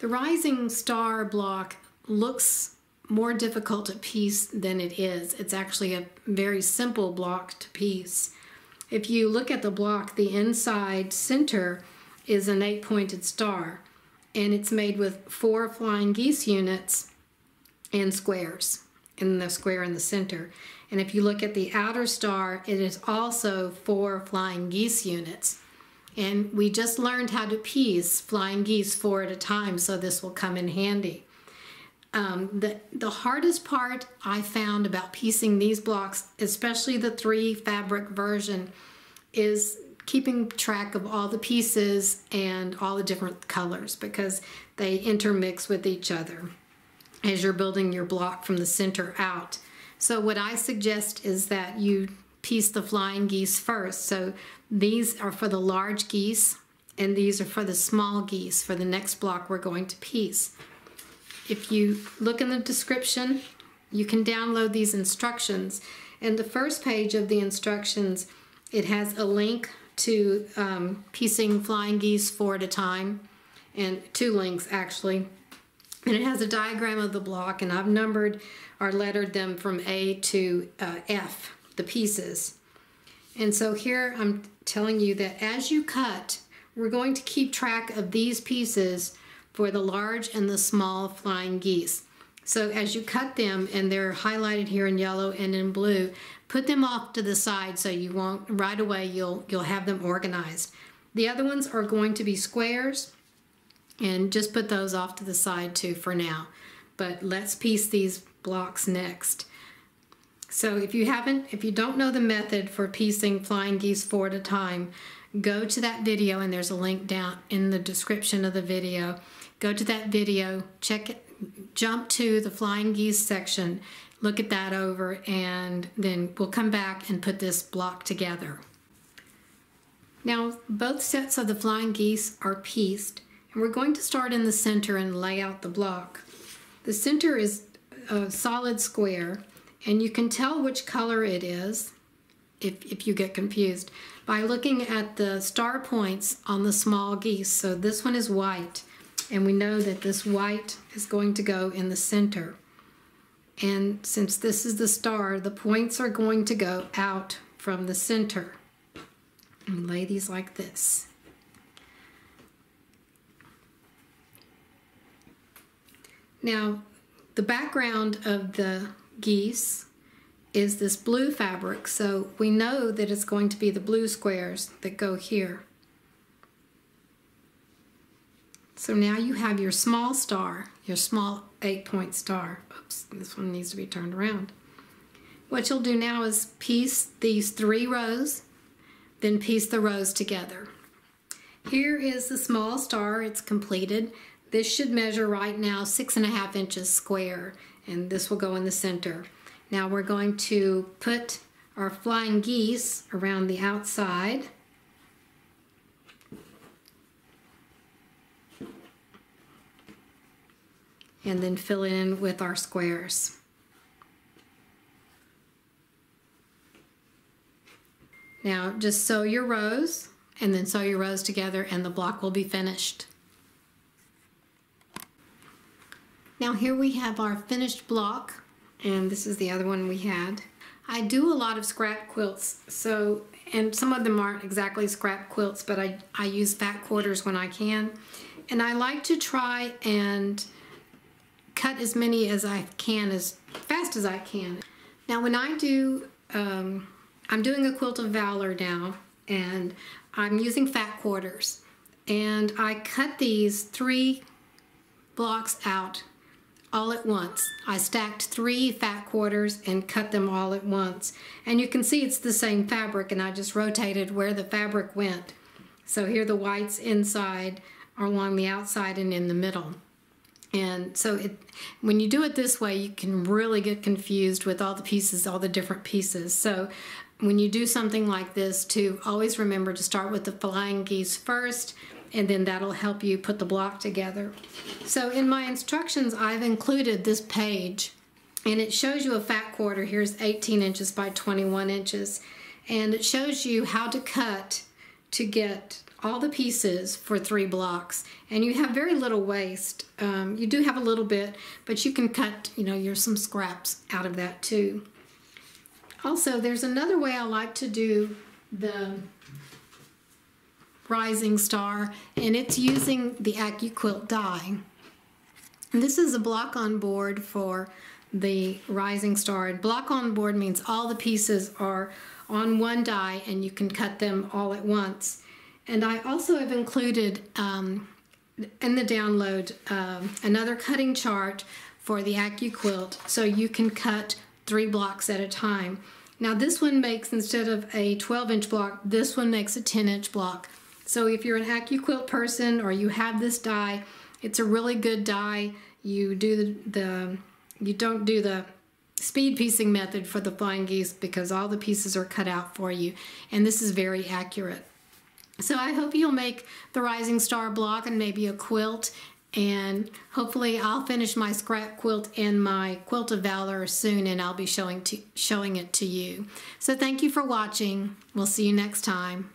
The Rising Star block looks more difficult to piece than it is. It's actually a very simple block to piece. If you look at the block, the inside center is an 8-pointed star, and it's made with 4 flying geese units and squares in the square in the center. And if you look at the outer star, it is also 4 flying geese units. And we just learned how to piece flying geese 4 at a time, so this will come in handy. The hardest part I found about piecing these blocks, especially the 3 fabric version, is keeping track of all the pieces and all the different colors, because they intermix with each other as you're building your block from the center out. So what I suggest is that you piece the flying geese first. So these are for the large geese, and these are for the small geese for the next block we're going to piece. If you look in the description, you can download these instructions. And the first page of the instructions, it has a link to piecing flying geese 4 at a time, and 2 links actually. And it has a diagram of the block, and I've numbered or lettered them from A to F, the pieces. And so here I'm telling you that as you cut, we're going to keep track of these pieces for the large and the small flying geese. So as you cut them, and they're highlighted here in yellow and in blue, put them off to the side so you won't, right away you'll have them organized. The other ones are going to be squares, and just put those off to the side too for now. But let's piece these blocks next. So if you don't know the method for piecing flying geese 4 at a time, go to that video, and there's a link down in the description of the video. Go to that video, check it, jump to the flying geese section, look at that over, and then we'll come back and put this block together. Now, both sets of the flying geese are pieced, and we're going to start in the center and lay out the block. The center is a solid square, and you can tell which color it is if you get confused by looking at the star points on the small geese. So this one is white, and we know that this white is going to go in the center. And since this is the star, the points are going to go out from the center. And lay these like this. Now, the background of the geese is this blue fabric, so we know that it's going to be the blue squares that go here. So now you have your small star, your small 8-point star. Oops, this one needs to be turned around. What you'll do now is piece these 3 rows, then piece the rows together. Here is the small star, it's completed. This should measure right now 6.5 inches square, and this will go in the center. Now we're going to put our flying geese around the outside. And then fill it in with our squares. Now just sew your rows, and then sew your rows together, and the block will be finished. Now here we have our finished block, and this is the other one we had. I do a lot of scrap quilts, and some of them aren't exactly scrap quilts, but I use fat quarters when I can. And I like to try and cut as many as I can, as fast as I can. Now when I do, I'm doing a quilt of valor now, and I'm using fat quarters. And I cut these 3 blocks out all at once. I stacked 3 fat quarters and cut them all at once. And you can see it's the same fabric, and I just rotated where the fabric went. So here the whites inside are along the outside and in the middle. And so when you do it this way, you can really get confused with all the pieces, all the different pieces. So when you do something like this, to always remember to start with the flying geese first, and then that'll help you put the block together. So in my instructions, I've included this page, and it shows you a fat quarter. Here's 18 inches by 21 inches, and it shows you how to cut to get all the pieces for 3 blocks, and you have very little waste. You do have a little bit, but you can cut, some scraps out of that too. Also, there's another way I like to do the Rising Star, and it's using the AccuQuilt die. And this is a block on board for the Rising Star. And block on board means all the pieces are on one die and you can cut them all at once. And I also have included in the download another cutting chart for the AccuQuilt, so you can cut 3 blocks at a time. Now this one makes, instead of a 12-inch block, this one makes a 10-inch block. So if you're an AccuQuilt person or you have this die, it's a really good die. You don't do the speed piecing method for the flying geese because all the pieces are cut out for you, and this is very accurate. So I hope you'll make the Rising Star block and maybe a quilt, and hopefully I'll finish my scrap quilt and my Quilt of Valor soon, and I'll be showing it to you. So thank you for watching. We'll see you next time.